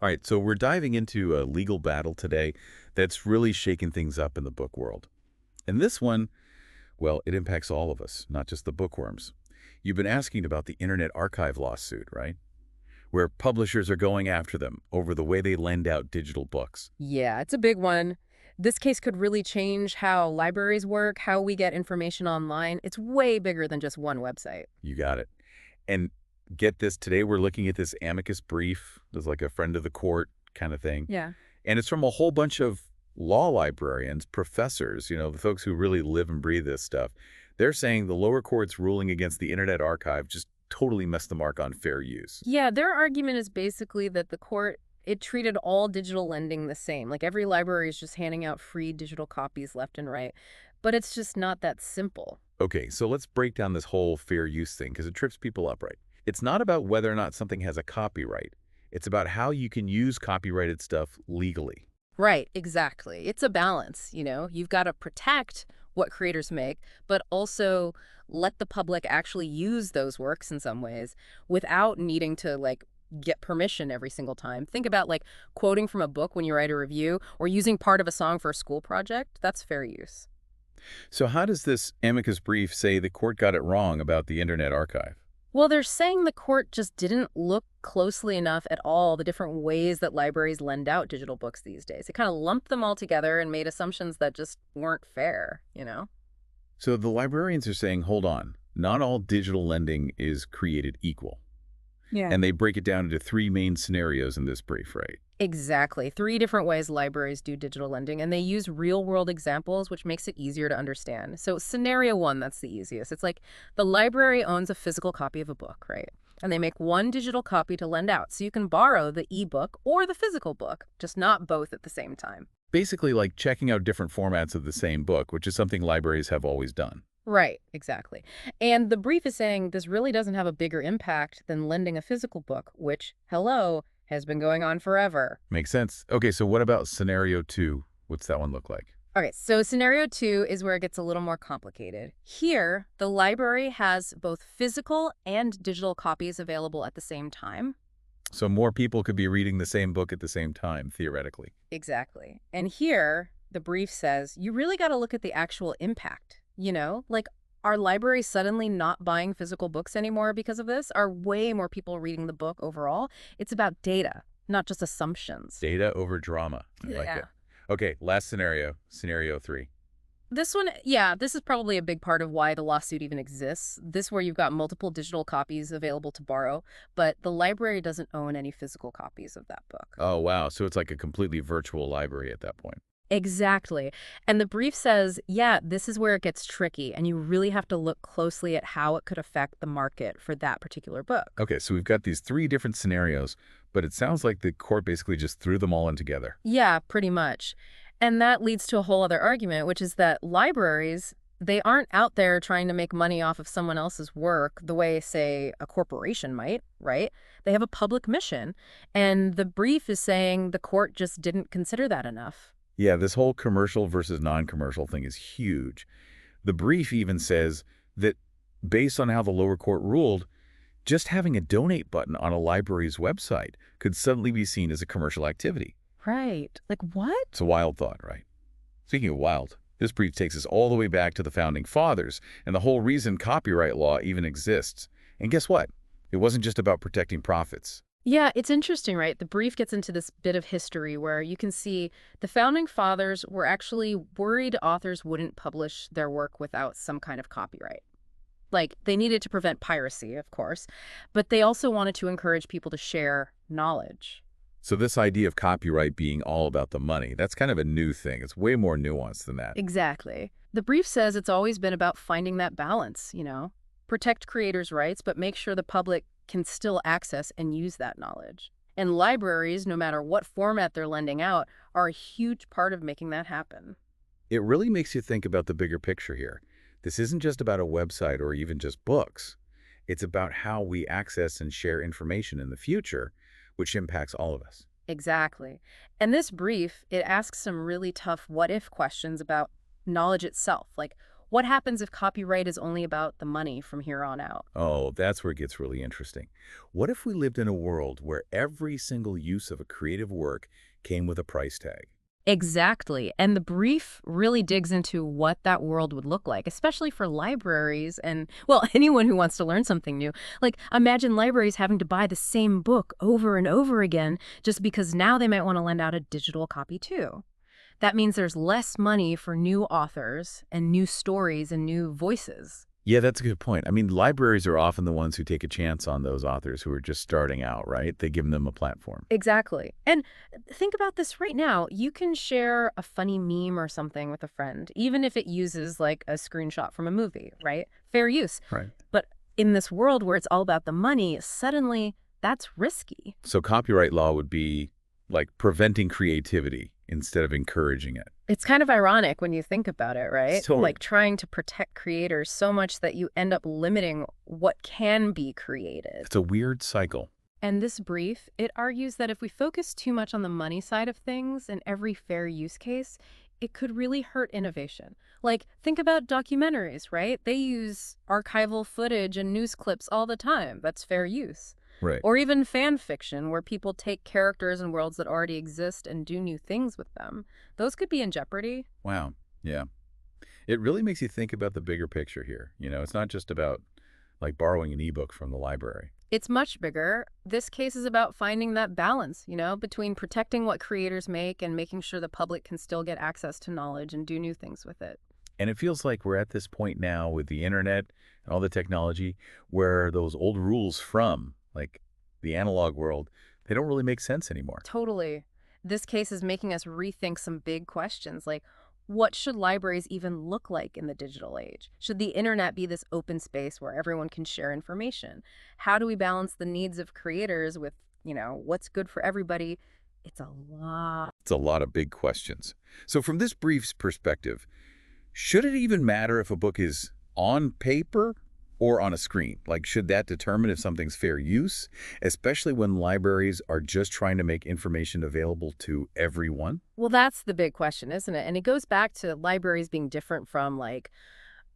All right, so we're diving into a legal battle today that's really shaking things up in the book world. And this one, well, it impacts all of us, not just the bookworms. You've been asking about the Internet Archive lawsuit, right? Where publishers are going after them over the way they lend out digital books. Yeah, it's a big one. This case could really change how libraries work, how we get information online. It's way bigger than just one website. You got it. And get this, today we're looking at this amicus brief. There's like a friend of the court kind of thing. Yeah. And it's from a whole bunch of law librarians, professors, the folks who really live and breathe this stuff. They're saying the lower court's ruling against the Internet Archive just totally missed the mark on fair use. Yeah, their argument is basically that the court, it treated all digital lending the same. Like every library is just handing out free digital copies left and right. But it's just not that simple. Okay, so let's break down this whole fair use thing because it trips people up, right? It's not about whether or not something has a copyright. It's about how you can use copyrighted stuff legally. Right, exactly. It's a balance, You've got to protect what creators make, but also let the public actually use those works in some ways without needing to, get permission every single time. Think about, quoting from a book when you write a review or using part of a song for a school project. That's fair use. So how does this amicus brief say the court got it wrong about the Internet Archive? Well, they're saying the court just didn't look closely enough at all the different ways that libraries lend out digital books these days. It kind of lumped them all together and made assumptions that just weren't fair. So the librarians are saying, hold on, not all digital lending is created equal. Yeah. And they break it down into three main scenarios in this brief, right? Exactly. Three different ways libraries do digital lending, and they use real-world examples, which makes it easier to understand. So scenario one, that's the easiest. It's like the library owns a physical copy of a book, right? And they make one digital copy to lend out, so you can borrow the e-book or the physical book, just not both at the same time. Basically like checking out different formats of the same book, which is something libraries have always done. Right, exactly. And the brief is saying this really doesn't have a bigger impact than lending a physical book, which, hello, has been going on forever. Makes sense. Okay, so what about scenario two? What's that one look like? Okay, so scenario two is where it gets a little more complicated. Here, the library has both physical and digital copies available at the same time. So more people could be reading the same book at the same time, theoretically. Exactly. And here, the brief says, you really got to look at the actual impact. Are libraries suddenly not buying physical books anymore because of this? Are way more people reading the book overall? It's about data, not just assumptions. Data over drama. I like it. Okay, last scenario, scenario three. This one, yeah, this is probably a big part of why the lawsuit even exists. This where you've got multiple digital copies available to borrow, but the library doesn't own any physical copies of that book. Oh, wow. So it's like a completely virtual library at that point. Exactly. And the brief says, yeah, this is where it gets tricky, and you really have to look closely at how it could affect the market for that particular book. Okay, so we've got these three different scenarios, but it sounds like the court basically just threw them all in together. Yeah, pretty much. And that leads to a whole other argument, which is that libraries, they aren't out there trying to make money off of someone else's work the way, say, a corporation might, right? They have a public mission, and the brief is saying the court just didn't consider that enough. Yeah, this whole commercial versus non-commercial thing is huge. The brief even says that based on how the lower court ruled, just having a donate button on a library's website could suddenly be seen as a commercial activity. Right. Like what? It's a wild thought, right? Speaking of wild, this brief takes us all the way back to the Founding Fathers and the whole reason copyright law even exists. And guess what? It wasn't just about protecting profits. Yeah, it's interesting, right? The brief gets into this bit of history where you can see the Founding Fathers were actually worried authors wouldn't publish their work without some kind of copyright. They needed to prevent piracy, of course, but they also wanted to encourage people to share knowledge. So this idea of copyright being all about the money, that's kind of a new thing. It's way more nuanced than that. Exactly. The brief says it's always been about finding that balance. Protect creators' rights, but make sure the public can still access and use that knowledge. And libraries, no matter what format they're lending out, are a huge part of making that happen. It really makes you think about the bigger picture here. This isn't just about a website or even just books. It's about how we access and share information in the future, which impacts all of us. Exactly. And this brief, it asks some really tough what-if questions about knowledge itself. What happens if copyright is only about the money from here on out? Oh, that's where it gets really interesting. What if we lived in a world where every single use of a creative work came with a price tag? Exactly. And the brief really digs into what that world would look like, especially for libraries and, well, anyone who wants to learn something new. Like, imagine libraries having to buy the same book over and over again just because now they might want to lend out a digital copy too. That means there's less money for new authors and new stories and new voices. Yeah, that's a good point. I mean, libraries are often the ones who take a chance on those authors who are just starting out, right? They give them a platform. Exactly. And think about this right now. You can share a funny meme or something with a friend, even if it uses like a screenshot from a movie, right? Fair use. Right. But in this world where it's all about the money, suddenly that's risky. So copyright law would be like preventing creativity instead of encouraging it. It's kind of ironic when you think about it, right? Totally. Like trying to protect creators so much that you end up limiting what can be created. It's a weird cycle. And this brief, it argues that if we focus too much on the money side of things in every fair use case, it could really hurt innovation. Like, think about documentaries, right? They use archival footage and news clips all the time. That's fair use. Right. Or even fan fiction, where people take characters and worlds that already exist and do new things with them. Those could be in jeopardy. Wow. Yeah. It really makes you think about the bigger picture here. You know, it's not just about like borrowing an ebook from the library. It's much bigger. This case is about finding that balance, between protecting what creators make and making sure the public can still get access to knowledge and do new things with it. And it feels like we're at this point now with the internet and all the technology where those old rules from like the analog world, they don't really make sense anymore. Totally. This case is making us rethink some big questions like, what should libraries even look like in the digital age? Should the internet be this open space where everyone can share information? How do we balance the needs of creators with, what's good for everybody? It's a lot. It's a lot of big questions. So from this brief's perspective, should it even matter if a book is on paper or on a screen? Like, should that determine if something's fair use, especially when libraries are just trying to make information available to everyone? Well, that's the big question, isn't it? And it goes back to libraries being different from, like,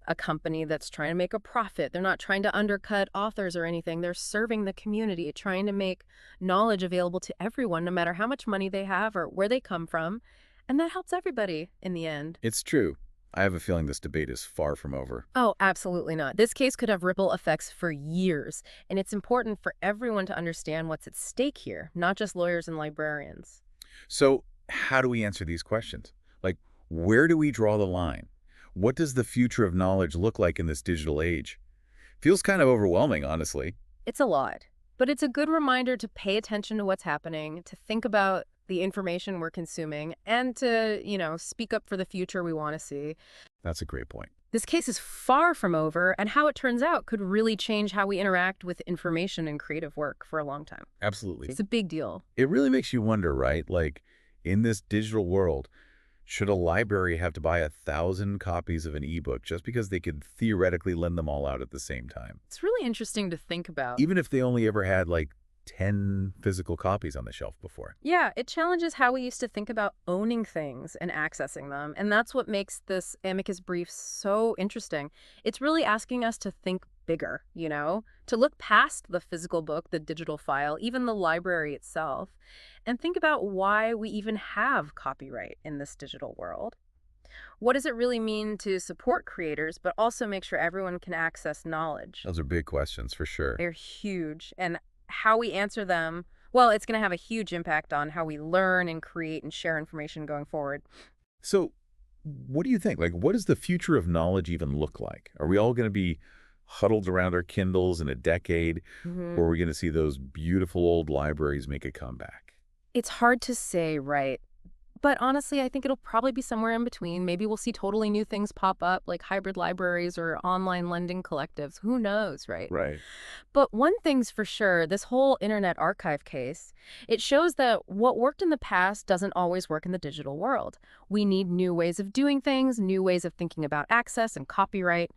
a company that's trying to make a profit. They're not trying to undercut authors or anything. They're serving the community, trying to make knowledge available to everyone, no matter how much money they have or where they come from. And that helps everybody in the end. It's true. I have a feeling this debate is far from over. Oh, absolutely not. This case could have ripple effects for years, and it's important for everyone to understand what's at stake here, not just lawyers and librarians. So how do we answer these questions? Like, where do we draw the line? What does the future of knowledge look like in this digital age? Feels kind of overwhelming, honestly. It's a lot, but it's a good reminder to pay attention to what's happening, to think about the information we're consuming, and to, speak up for the future we want to see. That's a great point. This case is far from over, and how it turns out could really change how we interact with information and creative work for a long time. Absolutely. It's a big deal. It really makes you wonder, right? Like, in this digital world, should a library have to buy 1,000 copies of an ebook just because they could theoretically lend them all out at the same time? It's really interesting to think about. Even if they only ever had, like, 10 physical copies on the shelf before. Yeah, it challenges how we used to think about owning things and accessing them. And that's what makes this Amicus brief so interesting. It's really asking us to think bigger, to look past the physical book, the digital file, even the library itself, and think about why we even have copyright in this digital world. What does it really mean to support creators, but also make sure everyone can access knowledge? Those are big questions, for sure. They're huge. And how we answer them, well, it's going to have a huge impact on how we learn and create and share information going forward. So what do you think? Like, what does the future of knowledge even look like? Are we all going to be huddled around our Kindles in a decade, or are we going to see those beautiful old libraries make a comeback? It's hard to say, right? But honestly, I think it'll probably be somewhere in between. Maybe we'll see totally new things pop up, like hybrid libraries or online lending collectives. Who knows, right? Right. But one thing's for sure, this whole Internet Archive case, it shows that what worked in the past doesn't always work in the digital world. We need new ways of doing things, new ways of thinking about access and copyright.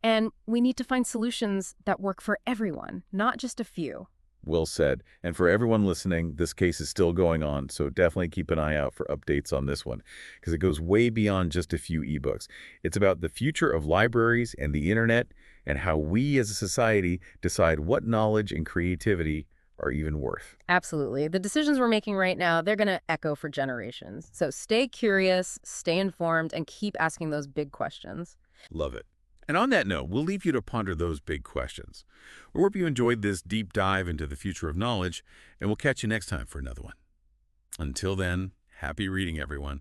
And we need to find solutions that work for everyone, not just a few. Well said. And for everyone listening, this case is still going on, so definitely keep an eye out for updates on this one, because it goes way beyond just a few ebooks. It's about the future of libraries and the internet, and how we as a society decide what knowledge and creativity are even worth. Absolutely. The decisions we're making right now, they're going to echo for generations. So stay curious, stay informed, and keep asking those big questions. Love it. And on that note, we'll leave you to ponder those big questions. We hope you enjoyed this deep dive into the future of knowledge, and we'll catch you next time for another one. Until then, happy reading, everyone.